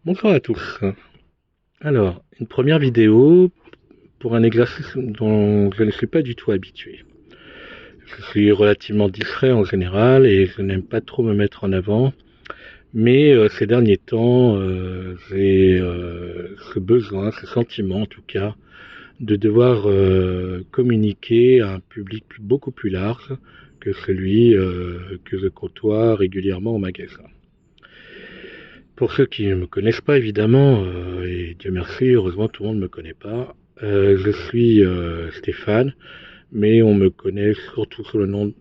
Bonsoir à tous. Alors, une première vidéo pour un exercice dont je ne suis pas du tout habitué. Je suis relativement discret en général et je n'aime pas trop me mettre en avant, mais ces derniers temps, j'ai ce besoin, ce sentiment en tout cas, de devoir communiquer à un public beaucoup plus large que celui que je côtoie régulièrement au magasin. Pour ceux qui ne me connaissent pas, évidemment, et Dieu merci, heureusement tout le monde ne me connaît pas, je suis Stéphane, mais on me connaît surtout sous le nom,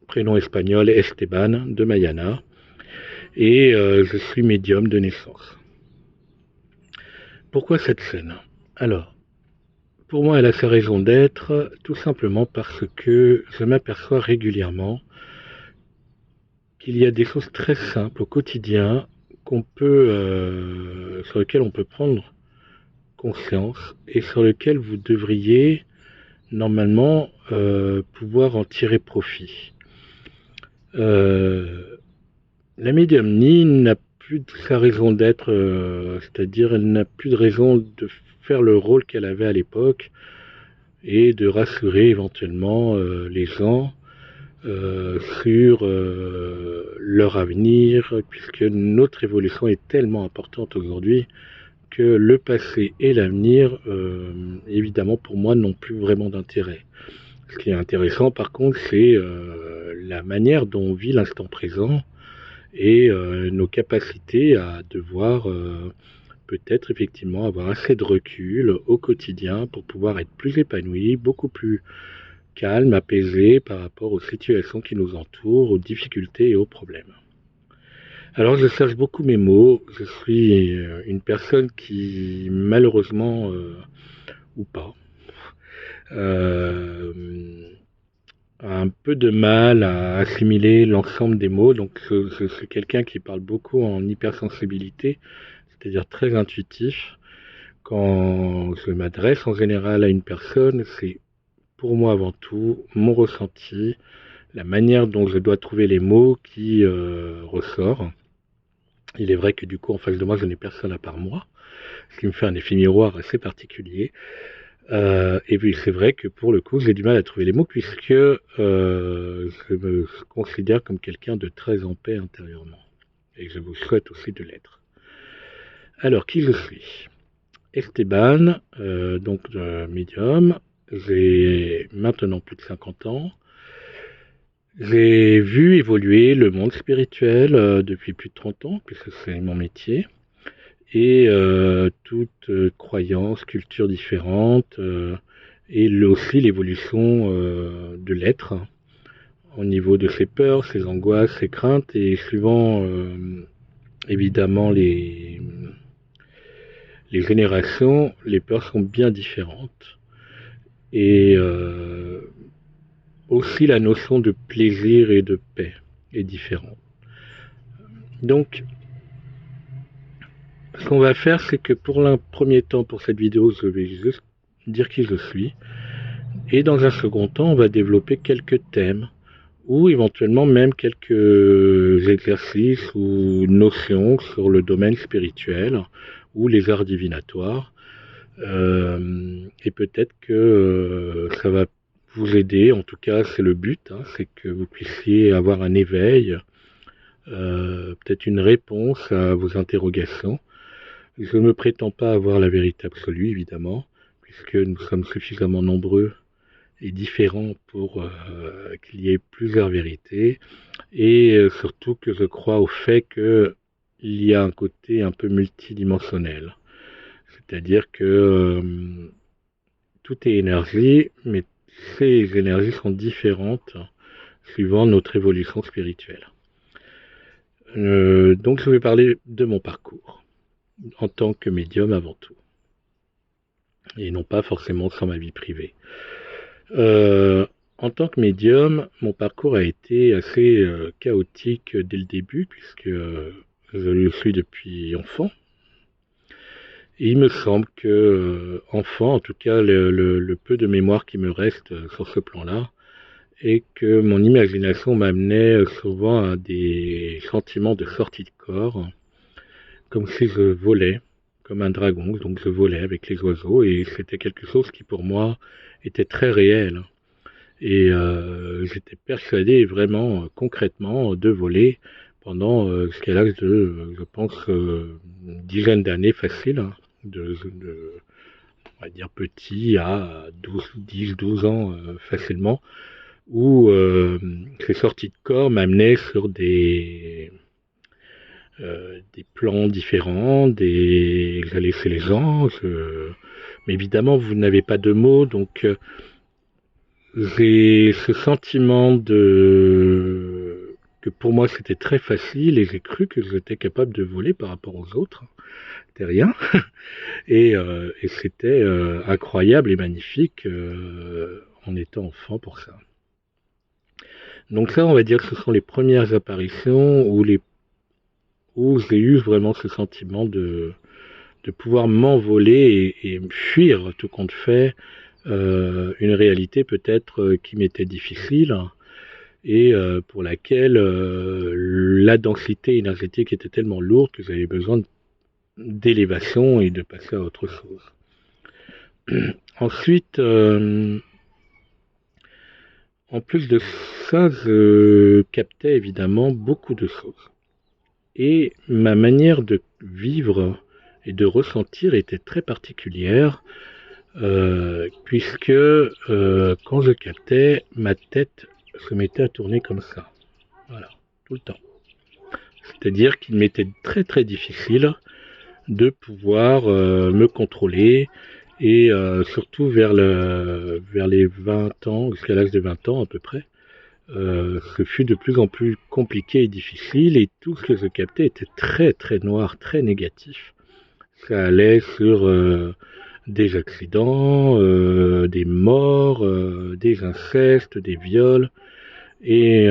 prénom espagnol Esteban de Mayana, et je suis médium de naissance. Pourquoi cette scène? Alors, pour moi, elle a sa raison d'être, tout simplement parce que je m'aperçois régulièrement qu'il y a des choses très simples au quotidien sur lesquelles on peut prendre conscience et sur lequel vous devriez normalement pouvoir en tirer profit. Euh, la médiumnie n'a plus de sa raison d'être, c'est-à-dire elle n'a plus de raison de faire le rôle qu'elle avait à l'époque et de rassurer éventuellement les gens sur leur avenir, puisque notre évolution est tellement importante aujourd'hui que le passé et l'avenir, évidemment, pour moi, n'ont plus vraiment d'intérêt. Ce qui est intéressant, par contre, c'est la manière dont on vit l'instant présent et nos capacités à devoir peut-être effectivement avoir assez de recul au quotidien pour pouvoir être plus épanoui, beaucoup plus calme, apaisé par rapport aux situations qui nous entourent, aux difficultés et aux problèmes. Alors je cherche beaucoup mes mots, je suis une personne qui malheureusement ou pas euh, a un peu de mal à assimiler l'ensemble des mots, donc je suis quelqu'un qui parle beaucoup en hypersensibilité, c'est-à-dire très intuitif. Quand je m'adresse en général à une personne, c'est pour moi avant tout mon ressenti, la manière dont je dois trouver les mots qui ressort. Il est vrai que du coup en face de moi je n'ai personne à part moi, ce qui me fait un effet miroir assez particulier. Et puis c'est vrai que pour le coup j'ai du mal à trouver les mots puisque je me considère comme quelqu'un de très en paix intérieurement. Et je vous souhaite aussi de l'être. Alors qui je suis? Esteban, donc médium. J'ai maintenant plus de 50 ans. J'ai vu évoluer le monde spirituel depuis plus de 30 ans, puisque c'est mon métier, et toute croyance, culture différente, et aussi l'évolution de l'être, hein, au niveau de ses peurs, ses angoisses, ses craintes, et suivant évidemment les générations, les peurs sont bien différentes. Et aussi la notion de plaisir et de paix est différente. Donc, ce qu'on va faire, c'est que pour un premier temps, pour cette vidéo, je vais juste dire qui je suis. Et dans un second temps, on va développer quelques thèmes ou éventuellement même quelques exercices ou notions sur le domaine spirituel ou les arts divinatoires. Et peut-être que ça va vous aider, en tout cas c'est le but, hein, c'est que vous puissiez avoir un éveil, peut-être une réponse à vos interrogations. Je ne me prétends pas avoir la vérité absolue, évidemment, puisque nous sommes suffisamment nombreux et différents pour qu'il y ait plusieurs vérités, et surtout que je crois au fait qu'il y a un côté un peu multidimensionnel. C'est-à-dire que tout est énergie, mais ces énergies sont différentes suivant notre évolution spirituelle. Donc je vais parler de mon parcours en tant que médium avant tout, et non pas forcément sur ma vie privée. En tant que médium, mon parcours a été assez chaotique dès le début, puisque je le suis depuis enfant. Et il me semble que, enfant, en tout cas, le peu de mémoire qui me reste sur ce plan-là, et que mon imagination m'amenait souvent à des sentiments de sortie de corps, comme si je volais, comme un dragon, donc je volais avec les oiseaux, et c'était quelque chose qui pour moi était très réel. Et j'étais persuadé vraiment, concrètement, de voler pendant jusqu'à l'âge de, je pense, une dizaine d'années facile, hein, on va dire petit à 10, 12 ans facilement, où ces sorties de corps m'amenaient sur des plans différents, j'allais chez les gens, mais évidemment vous n'avez pas de mots, donc j'ai ce sentiment que pour moi c'était très facile et j'ai cru que j'étais capable de voler par rapport aux autres. C'était rien. Et c'était incroyable et magnifique en étant enfant pour ça. Donc ça, on va dire que ce sont les premières apparitions où j'ai eu vraiment ce sentiment de pouvoir m'envoler et fuir tout compte fait une réalité peut-être qui m'était difficile et pour laquelle la densité énergétique était tellement lourde que j'avais besoin d'élévation et de passer à autre chose. Ensuite, en plus de ça, je captais évidemment beaucoup de choses. Et ma manière de vivre et de ressentir était très particulière, puisque quand je captais, ma tête se mettait à tourner comme ça. Voilà, tout le temps. C'est-à-dire qu'il m'était très très difficile de pouvoir me contrôler et surtout vers les 20 ans, jusqu'à l'âge de 20 ans à peu près, ce fut de plus en plus compliqué et difficile et tout ce que je captais était très très noir, très négatif. Ça allait sur des accidents, des morts, des incestes, des viols. Et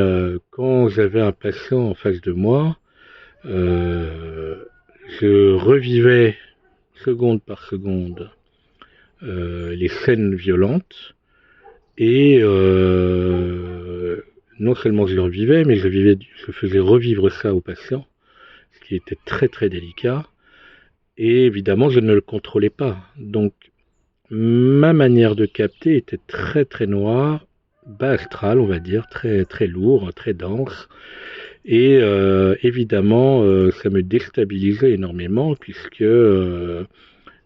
quand j'avais un patient en face de moi, euh, je revivais seconde par seconde les scènes violentes et non seulement je le revivais, mais je faisais revivre ça au patient, ce qui était très très délicat. Et évidemment, je ne le contrôlais pas. Donc, ma manière de capter était très très noire, bas astral, on va dire, très très lourd, très dense. Et évidemment, ça me déstabilisait énormément puisque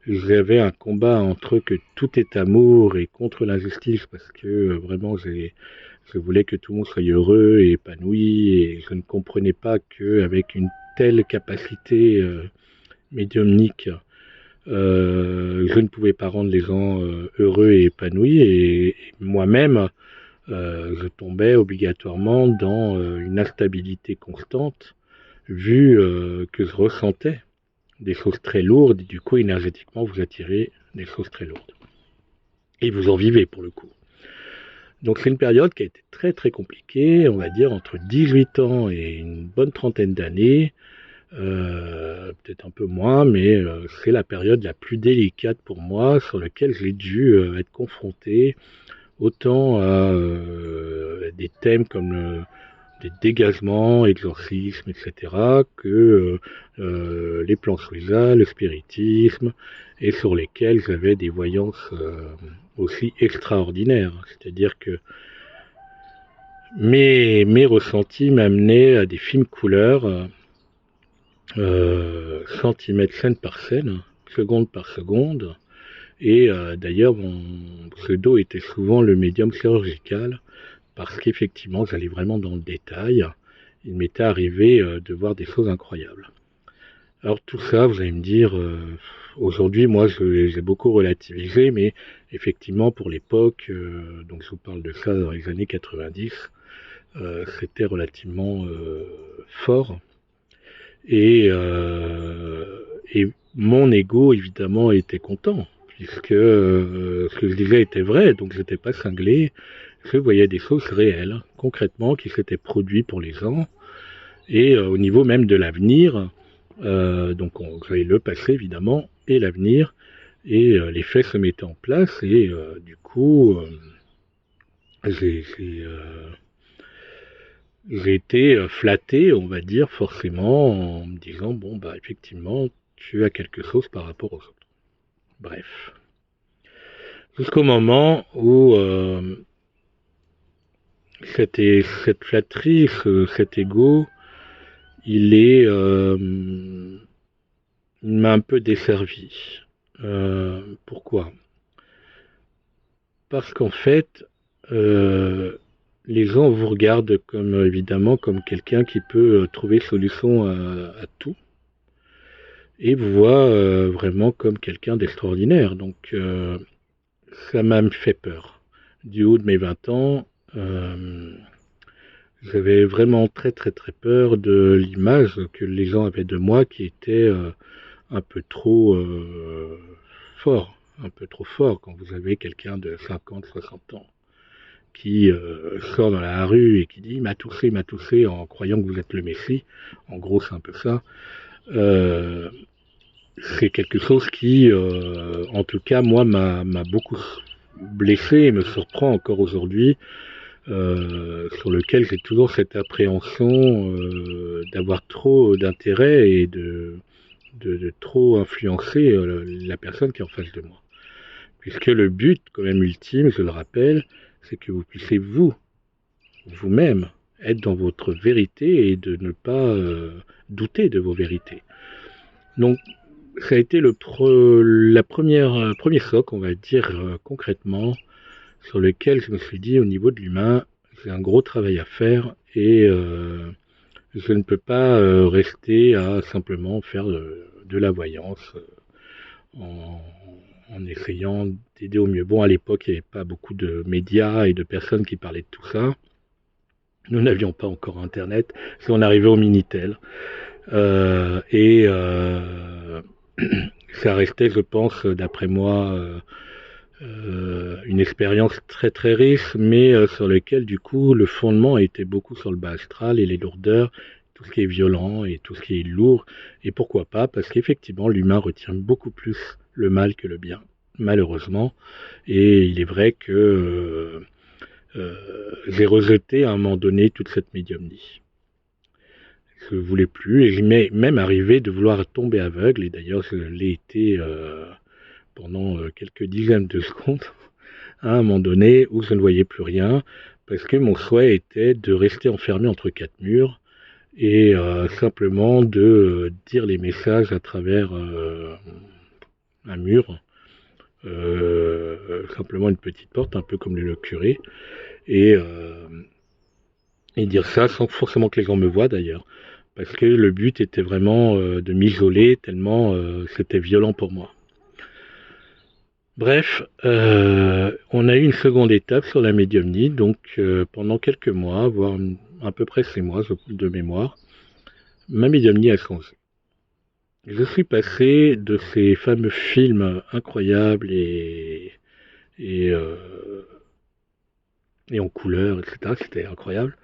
j'avais un combat entre que tout est amour et contre l'injustice parce que vraiment je voulais que tout le monde soit heureux et épanoui et je ne comprenais pas qu'avec une telle capacité médiumnique, je ne pouvais pas rendre les gens heureux et épanouis et moi-même, je tombais obligatoirement dans une instabilité constante vu que je ressentais des choses très lourdes et du coup énergétiquement vous attirez des choses très lourdes. Et vous en vivez pour le coup. Donc c'est une période qui a été très très compliquée, on va dire entre 18 ans et une bonne trentaine d'années, peut-être un peu moins, mais c'est la période la plus délicate pour moi sur laquelle j'ai dû être confronté autant à des thèmes comme des dégagements, exorcismes, etc., que les plans Souza, le spiritisme, et sur lesquels j'avais des voyances aussi extraordinaires. C'est-à-dire que mes ressentis m'amenaient à des films couleurs, centimètres scène par scène, seconde par seconde, et d'ailleurs mon pseudo était souvent le médium chirurgical, parce qu'effectivement j'allais vraiment dans le détail. Il m'était arrivé de voir des choses incroyables. Alors tout ça, vous allez me dire, aujourd'hui moi j'ai beaucoup relativisé, mais effectivement pour l'époque, donc je vous parle de ça dans les années 90, c'était relativement fort. Et mon ego évidemment était content, puisque ce que je disais était vrai, donc j'étais pas cinglé, je voyais des choses réelles, concrètement, qui s'étaient produites pour les gens, et au niveau même de l'avenir, donc on voyait le passé évidemment, et l'avenir, et les faits se mettaient en place, et du coup, j'ai j'ai été flatté, on va dire, forcément, en me disant, bon, bah, effectivement, tu as quelque chose par rapport aux autres. Bref. Jusqu'au moment où cette flatterie, cet ego, il est, il m'a un peu desservi. Pourquoi? Parce qu'en fait, euh, les gens vous regardent comme évidemment comme quelqu'un qui peut trouver solution à tout et vous voient vraiment comme quelqu'un d'extraordinaire. Donc ça m'a fait peur. Du haut de mes 20 ans, j'avais vraiment très très très peur de l'image que les gens avaient de moi qui était un peu trop fort, un peu trop fort quand vous avez quelqu'un de 50, 60 ans qui sort dans la rue et qui dit il m'a touché en croyant que vous êtes le Messie. En gros, c'est un peu ça. Euh, c'est quelque chose qui, en tout cas, moi, m'a beaucoup blessé et me surprend encore aujourd'hui, sur lequel j'ai toujours cette appréhension d'avoir trop d'intérêt et de trop influencer la personne qui est en face de moi. Puisque le but, quand même ultime, je le rappelle, c'est que vous puissiez vous-même, être dans votre vérité et de ne pas douter de vos vérités. Donc, ça a été premier choc, on va dire concrètement, sur lequel je me suis dit, au niveau de l'humain, j'ai un gros travail à faire et je ne peux pas rester à simplement faire de la voyance en, en essayant d'aider au mieux. Bon, à l'époque, il n'y avait pas beaucoup de médias et de personnes qui parlaient de tout ça. Nous n'avions pas encore Internet, si on arrivait au Minitel. Et ça restait, je pense, d'après moi, une expérience très très riche, mais sur laquelle, du coup, le fondement était beaucoup sur le bas astral et les lourdeurs, tout ce qui est violent et tout ce qui est lourd. Et pourquoi pas? Parce qu'effectivement, l'humain retient beaucoup plus le mal que le bien, malheureusement. Et il est vrai que j'ai rejeté à un moment donné toute cette médiumnie. Je ne voulais plus et m'est même arrivé de vouloir tomber aveugle et d'ailleurs je l'ai été pendant quelques dizaines de secondes à un moment donné où je ne voyais plus rien parce que mon souhait était de rester enfermé entre quatre murs et simplement de dire les messages à travers un mur, simplement une petite porte un peu comme le curé et, euh, et dire ça sans forcément que les gens me voient d'ailleurs. Parce que le but était vraiment de m'isoler tellement c'était violent pour moi. Bref, on a eu une seconde étape sur la médiumnie, donc pendant quelques mois, voire à peu près 6 mois de mémoire, ma médiumnie a changé. Je suis passé de ces fameux films incroyables et, euh, et en couleur, etc., c'était incroyable,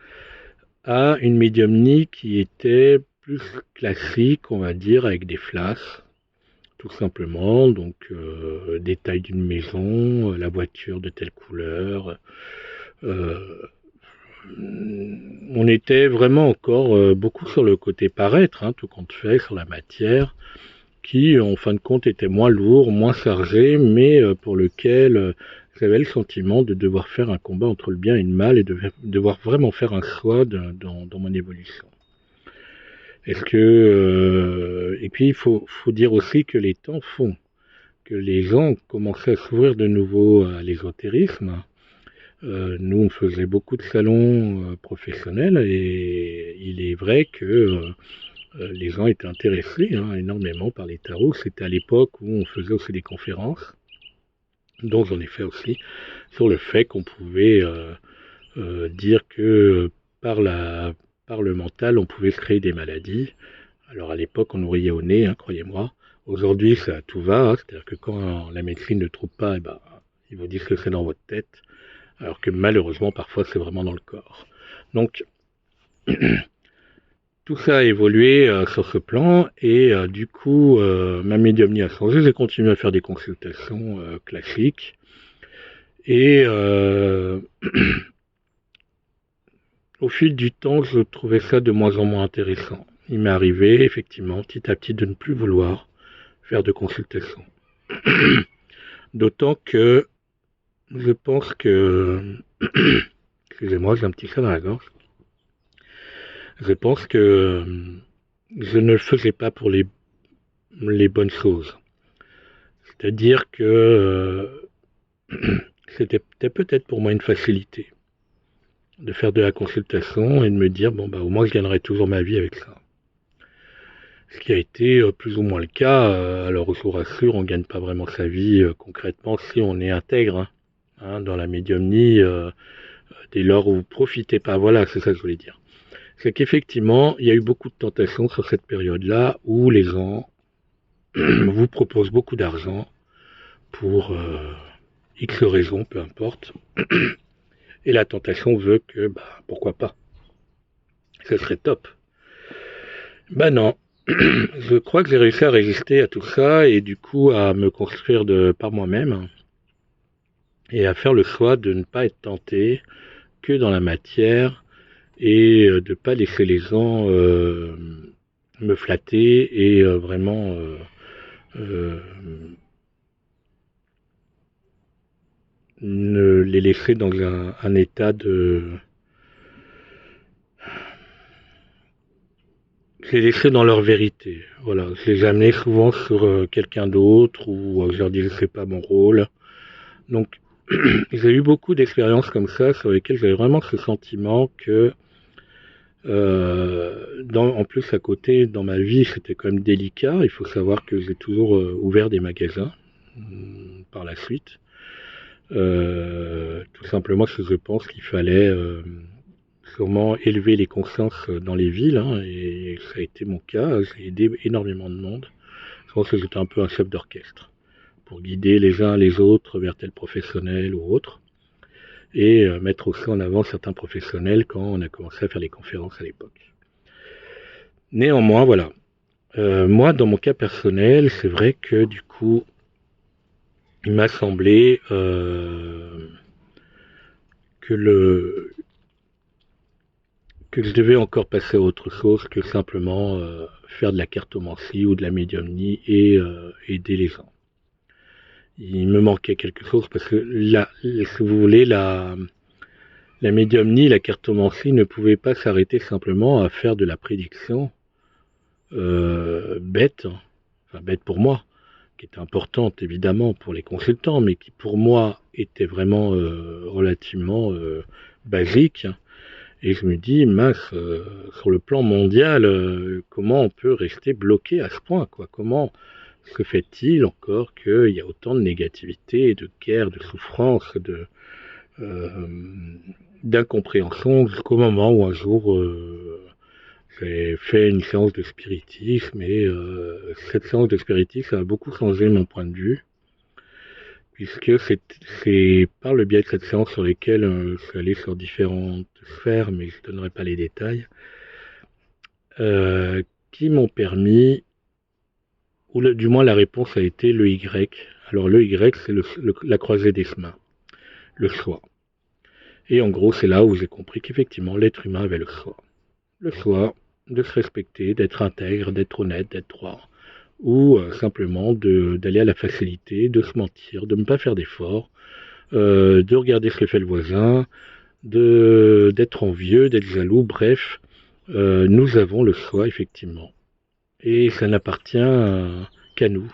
à une médiumnie qui était plus classique, on va dire, avec des flashs, tout simplement. Donc, détail d'une maison, la voiture de telle couleur. Euh, on était vraiment encore beaucoup sur le côté paraître, hein, tout compte fait, sur la matière, qui, en fin de compte, était moins lourd, moins chargé, mais pour lequel j'avais le sentiment de devoir faire un combat entre le bien et le mal et de devoir vraiment faire un choix dans mon évolution. Est-ce que et puis il faut dire aussi que les temps font que les gens commençaient à s'ouvrir de nouveau à l'ésotérisme. Nous, on faisait beaucoup de salons professionnels et il est vrai que les gens étaient intéressés énormément par les tarots. C'était à l'époque où on faisait aussi des conférences, dont j'en ai fait aussi, sur le fait qu'on pouvait dire que par, la, par le mental, on pouvait se créer des maladies. Alors à l'époque, on nous riait au nez, hein, croyez-moi. Aujourd'hui, ça tout va, hein, c'est-à-dire que quand la médecine ne trouve pas, eh ben, ils vous disent que c'est dans votre tête, alors que malheureusement, parfois, c'est vraiment dans le corps. Donc, tout ça a évolué sur ce plan, et du coup, ma médiumnie a changé. J'ai continué à faire des consultations classiques, et Au fil du temps, je trouvais ça de moins en moins intéressant. Il m'est arrivé, effectivement, petit à petit, de ne plus vouloir faire de consultation. D'autant que je pense que... Excusez-moi, j'ai un petit chat dans la gorge. Je pense que je ne le faisais pas pour les bonnes choses. C'est-à-dire que c'était peut-être pour moi une facilité de faire de la consultation et de me dire, bon, bah, au moins je gagnerai toujours ma vie avec ça. Ce qui a été plus ou moins le cas. Alors, je vous rassure, on ne gagne pas vraiment sa vie concrètement si on est intègre dans la médiumnie, dès lors où vous ne profitez pas. Voilà, c'est ça que je voulais dire. C'est qu'effectivement, il y a eu beaucoup de tentations sur cette période-là où les gens vous proposent beaucoup d'argent pour X raisons, peu importe. Et la tentation veut que, bah, pourquoi pas, ce serait top. Bah non, je crois que j'ai réussi à résister à tout ça et du coup à me construire par moi-même et à faire le choix de ne pas être tenté que dans la matière et de ne pas laisser les gens me flatter et vraiment euh, ne les laisser dans un état de... Je les laissais dans leur vérité. Voilà, je les amenais souvent sur quelqu'un d'autre ou je leur disais c'est pas mon rôle. Donc j'ai eu beaucoup d'expériences comme ça sur lesquelles j'avais vraiment ce sentiment que en plus à côté dans ma vie c'était quand même délicat. Il faut savoir que j'ai toujours ouvert des magasins par la suite. Tout simplement parce que je pense qu'il fallait sûrement élever les consciences dans les villes, et ça a été mon cas. J'ai aidé énormément de monde. Je pense que j'étais un peu un chef d'orchestre pour guider les uns les autres vers tel professionnel ou autre, et mettre aussi en avant certains professionnels quand on a commencé à faire les conférences à l'époque. Néanmoins, voilà. Moi, dans mon cas personnel, c'est vrai que du coup, il m'a semblé que que je devais encore passer à autre chose que simplement faire de la cartomancie ou de la médiumnie et aider les gens. Il me manquait quelque chose parce que là, si vous voulez, la médiumnie, la cartomancie ne pouvait pas s'arrêter simplement à faire de la prédiction bête, enfin bête pour moi, qui était importante évidemment pour les consultants, mais qui pour moi était vraiment relativement basique. Et je me dis, mince, sur le plan mondial, comment on peut rester bloqué à ce point, quoi? Comment se fait-il encore qu'il y a autant de négativité, de guerre, de souffrance, euh, d'incompréhension, jusqu'au moment où un jour j'ai fait une séance de spiritisme et cette séance de spiritisme a beaucoup changé mon point de vue, puisque c'est par le biais de cette séance sur lesquelles je suis allé sur différentes sphères, mais je ne donnerai pas les détails, qui m'ont permis, ou du moins la réponse a été le Y. Alors le Y, c'est la croisée des chemins, le choix. Et en gros, c'est là où j'ai compris qu'effectivement, l'être humain avait le choix. Le choix de se respecter, d'être intègre, d'être honnête, d'être droit, ou simplement d'aller à la facilité, de se mentir, de ne pas faire d'efforts, de regarder ce que fait le voisin, d'être envieux, d'être jaloux, bref, nous avons le choix, effectivement. Et ça n'appartient qu'à nous.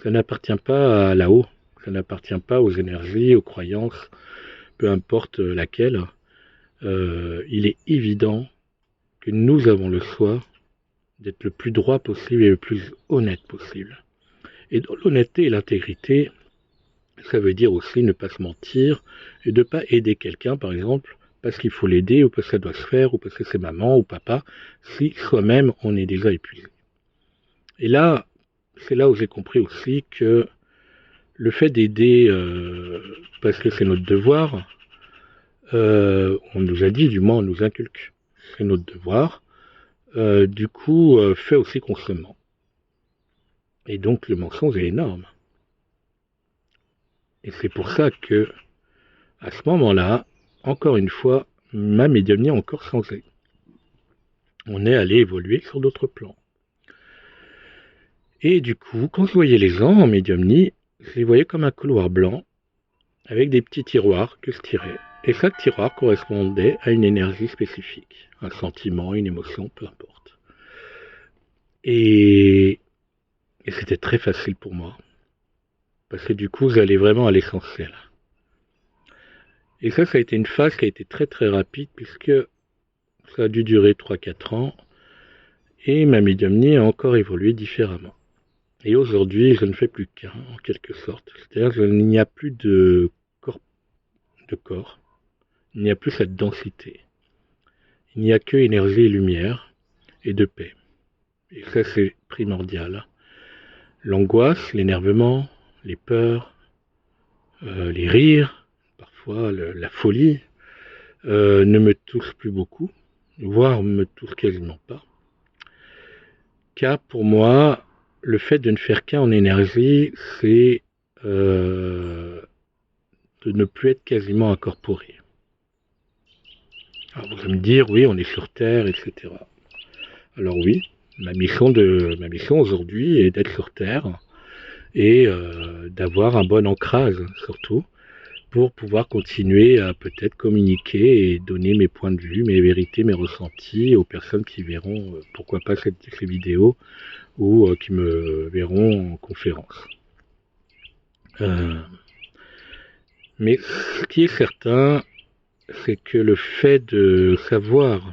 Ça n'appartient pas à là-haut. Ça n'appartient pas aux énergies, aux croyances, peu importe laquelle. Il est évident que nous avons le choix d'être le plus droit possible et le plus honnête possible. Et dans l'honnêteté et l'intégrité, ça veut dire aussi ne pas se mentir et de ne pas aider quelqu'un, par exemple, parce qu'il faut l'aider ou parce que ça doit se faire ou parce que c'est maman ou papa, si soi-même on est déjà épuisé. Et là, c'est là où j'ai compris aussi que le fait d'aider parce que c'est notre devoir, on nous a dit, du moins on nous inculque, c'est notre devoir, du coup fait aussi qu'on se ment. Et donc le mensonge est énorme. Et c'est pour ça que, à ce moment-là, encore une fois, ma médiumnie a encore changé. On est allé évoluer sur d'autres plans. Et du coup, quand je voyais les gens en médiumnie, je les voyais comme un couloir blanc avec des petits tiroirs que je tirais. Et chaque tiroir correspondait à une énergie spécifique, un sentiment, une émotion, peu importe. Et c'était très facile pour moi, parce que du coup, j'allais vraiment à l'essentiel. Et ça a été une phase qui a été très très rapide, puisque ça a dû durer 3-4 ans, et ma médiumnie a encore évolué différemment. Et aujourd'hui, je ne fais plus qu'un, en quelque sorte. C'est-à-dire qu'il n'y a plus de corps, il n'y a plus cette densité. Il n'y a que énergie et lumière, et de paix. Et ça, c'est primordial. L'angoisse, l'énervement, les peurs, les rires, parfois la folie, ne me touchent plus beaucoup, voire me touchent quasiment pas. Car pour moi, le fait de ne faire qu'un en énergie, c'est de ne plus être quasiment incorporé. Alors vous allez me dire, oui, on est sur Terre, etc. Alors oui, ma mission aujourd'hui est d'être sur Terre et d'avoir un bon ancrage surtout pour pouvoir continuer à peut-être communiquer et donner mes points de vue, mes vérités, mes ressentis aux personnes qui verront, pourquoi pas ces vidéos ou qui me verront en conférence. Mais ce qui est certain, c'est que le fait de savoir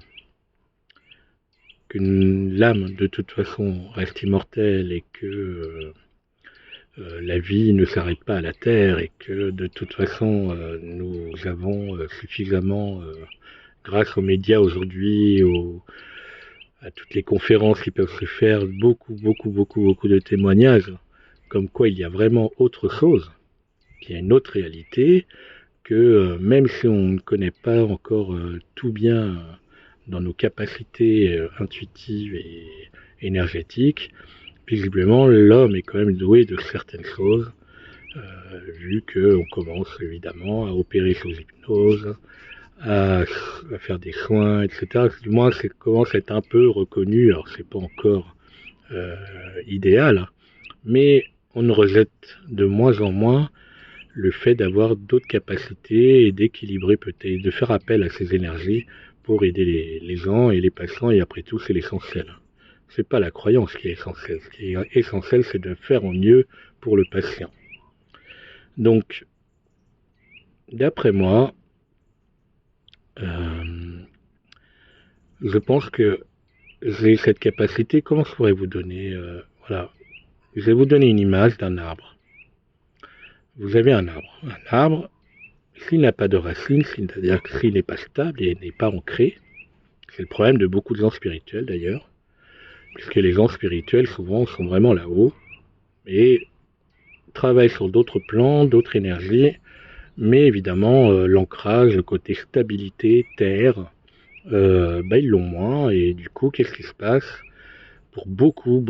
qu'une l'âme de toute façon reste immortelle et que la vie ne s'arrête pas à la Terre et que de toute façon nous avons suffisamment, grâce aux médias aujourd'hui, à toutes les conférences qui peuvent se faire, beaucoup de témoignages, comme quoi il y a vraiment autre chose, qu'il y a une autre réalité, que même si on ne connaît pas encore tout bien dans nos capacités intuitives et énergétiques, visiblement l'homme est quand même doué de certaines choses, vu qu'on commence évidemment à opérer sous hypnose, à faire des soins, etc. Du moins, ça commence à être un peu reconnu. Alors, c'est pas encore idéal, mais on rejette de moins en moins le fait d'avoir d'autres capacités et d'équilibrer peut-être, de faire appel à ces énergies pour aider les gens et les patients. Et après tout, c'est l'essentiel. C'est pas la croyance qui est essentielle. Ce qui est essentiel, c'est de faire au mieux pour le patient. Donc, d'après moi, je pense que j'ai cette capacité. Comment je pourrais vous donner voilà, je vais vous donner une image d'un arbre. Vous avez un arbre. Un arbre, s'il n'a pas de racines, c'est-à-dire s'il n'est pas stable et n'est pas ancré, c'est le problème de beaucoup de gens spirituels d'ailleurs, puisque les gens spirituels souvent sont vraiment là-haut et travaillent sur d'autres plans, d'autres énergies, mais évidemment l'ancrage, le côté stabilité, terre, ils l'ont moins et du coup qu'est-ce qui se passe? Pour beaucoup,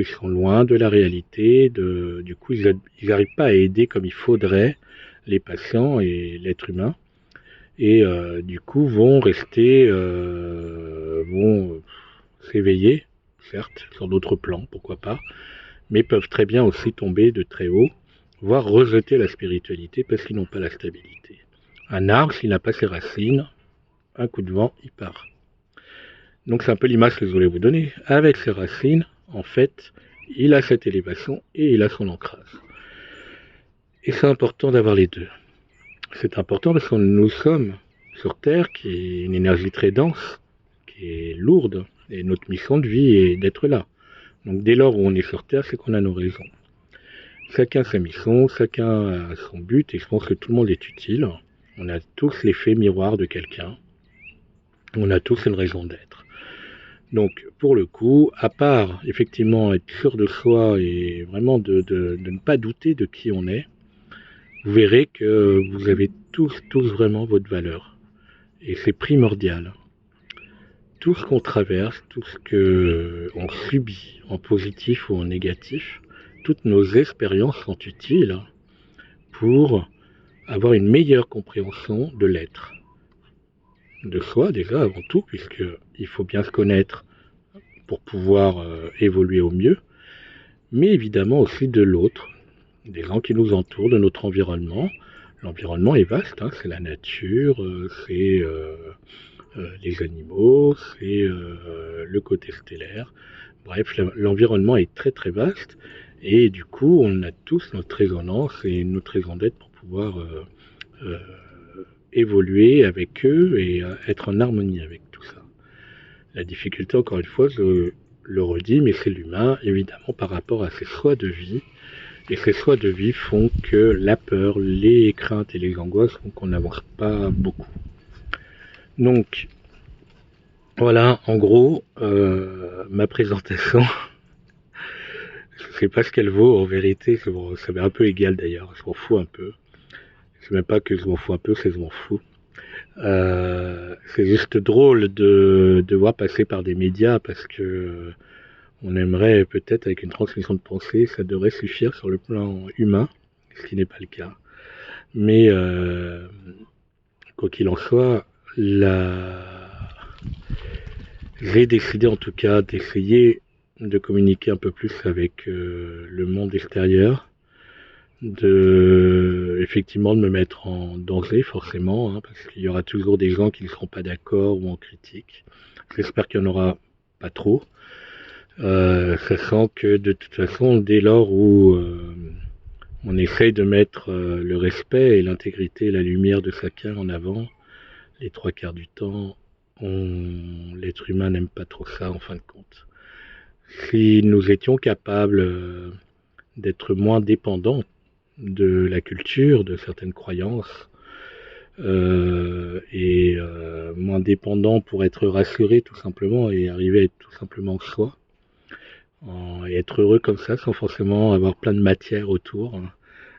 ils sont loin de la réalité, du coup ils n'arrivent pas à aider comme il faudrait les patients et l'être humain, et du coup vont rester, vont s'éveiller, certes, sur d'autres plans, pourquoi pas, mais peuvent très bien aussi tomber de très haut, voire rejeter la spiritualité parce qu'ils n'ont pas la stabilité. Un arbre, s'il n'a pas ses racines, un coup de vent, il part. Donc c'est un peu l'image que je voulais vous donner. Avec ses racines, en fait, il a cette élévation et il a son ancrage. Et c'est important d'avoir les deux. C'est important parce que nous sommes sur Terre, qui est une énergie très dense, qui est lourde, et notre mission de vie est d'être là. Donc dès lors où on est sur Terre, c'est qu'on a nos raisons. Chacun sa mission, chacun a son but, et je pense que tout le monde est utile. On a tous l'effet miroir de quelqu'un. On a tous une raison d'être. Donc, pour le coup, à part effectivement être sûr de soi et vraiment de ne pas douter de qui on est, vous verrez que vous avez tous vraiment votre valeur. Et c'est primordial. Tout ce qu'on traverse, tout ce qu'on subit en positif ou en négatif, toutes nos expériences sont utiles pour avoir une meilleure compréhension de l'être. de soi déjà avant tout, puisqu'il faut bien se connaître pour pouvoir évoluer au mieux, mais évidemment aussi de l'autre, des gens qui nous entourent, de notre environnement. L'environnement est vaste, hein, c'est la nature, c'est les animaux, c'est le côté stellaire. Bref, l'environnement est très très vaste et du coup on a tous notre résonance et notre raison d'être pour pouvoir euh, évoluer avec eux et être en harmonie avec tout ça. La difficulté, encore une fois, je le redis, mais c'est l'humain, évidemment, par rapport à ses choix de vie. Et ces choix de vie font que la peur, les craintes et les angoisses font qu'on n'avance pas beaucoup. Donc, voilà, en gros, ma présentation. Je sais pas ce qu'elle vaut en vérité, ça m'est un peu égal d'ailleurs, je m'en fous un peu. C'est même pas que je m'en fous un peu, c'est que je m'en fous. C'est juste drôle de voir passer par des médias parce que on aimerait peut-être avec une transmission de pensée, ça devrait suffire sur le plan humain, ce qui n'est pas le cas. Mais quoi qu'il en soit, j'ai décidé en tout cas d'essayer de communiquer un peu plus avec le monde extérieur, effectivement de me mettre en danger forcément, hein, parce qu'il y aura toujours des gens qui ne seront pas d'accord ou en critique. J'espère qu'il n'y en aura pas trop, sachant que de toute façon, dès lors où on essaye de mettre le respect et l'intégrité et la lumière de chacun en avant, les trois quarts du temps, l'être humain n'aime pas trop ça en fin de compte. Si nous étions capables d'être moins dépendants de la culture, de certaines croyances, moins dépendants pour être rassurés tout simplement et arriver à être tout simplement soi, et être heureux comme ça sans forcément avoir plein de matière autour, hein,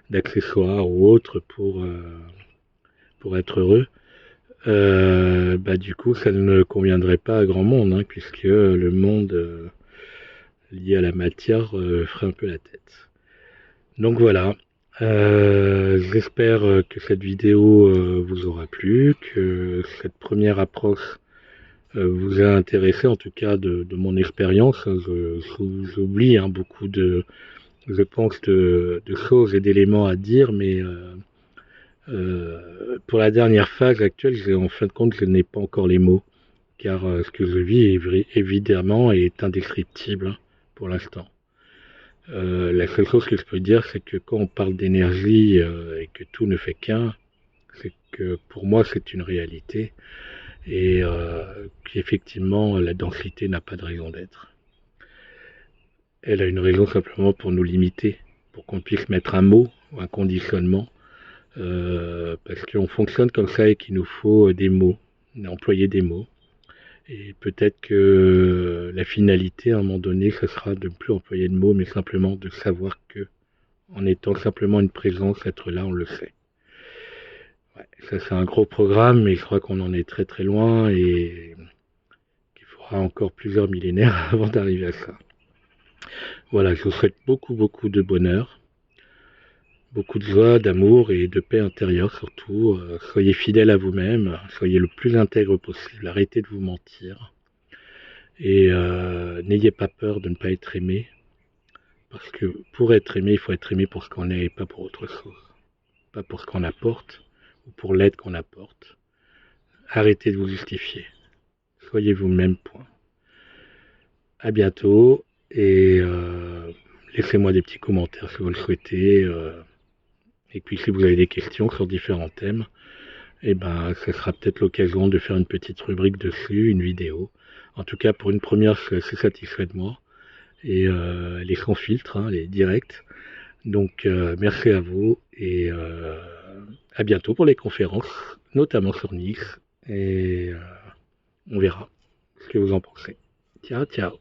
d'accessoires ou autres pour être heureux, bah du coup ça ne conviendrait pas à grand monde, hein, puisque le monde lié à la matière ferait un peu la tête. Donc voilà, j'espère que cette vidéo vous aura plu, que cette première approche vous a intéressé, en tout cas de mon expérience. J'oublie hein, beaucoup je pense, de choses et d'éléments à dire, mais pour la dernière phase actuelle, en fin de compte, je n'ai pas encore les mots, car ce que je vis évidemment est indescriptible hein, pour l'instant. La seule chose que je peux dire, c'est que quand on parle d'énergie et que tout ne fait qu'un, c'est que pour moi c'est une réalité et qu'effectivement la densité n'a pas de raison d'être. Elle a une raison simplement pour nous limiter, pour qu'on puisse mettre un mot ou un conditionnement, parce qu'on fonctionne comme ça et qu'il nous faut des mots, employer des mots. Et peut-être que la finalité, à un moment donné, ce sera de ne plus employer de mots, mais simplement de savoir que, en étant simplement une présence, être là, on le sait. Ouais, ça, c'est un gros programme, mais je crois qu'on en est très très loin et qu'il faudra encore plusieurs millénaires avant d'arriver à ça. Voilà, je vous souhaite beaucoup beaucoup de bonheur, beaucoup de joie, d'amour et de paix intérieure surtout. Soyez fidèles à vous-même, soyez le plus intègre possible, arrêtez de vous mentir. Et n'ayez pas peur de ne pas être aimé, parce que pour être aimé, il faut être aimé pour ce qu'on est et pas pour autre chose. Pas pour ce qu'on apporte ou pour l'aide qu'on apporte. Arrêtez de vous justifier. Soyez vous-même, point. À bientôt et laissez-moi des petits commentaires si vous le souhaitez. Et puis si vous avez des questions sur différents thèmes, eh ben, ça sera peut-être l'occasion de faire une petite rubrique dessus, une vidéo. En tout cas, pour une première, je suis assez satisfait de moi. Et elle est sans filtre, hein, elle est directe. Donc merci à vous et à bientôt pour les conférences, notamment sur Nice. Et on verra ce que vous en pensez. Ciao, ciao.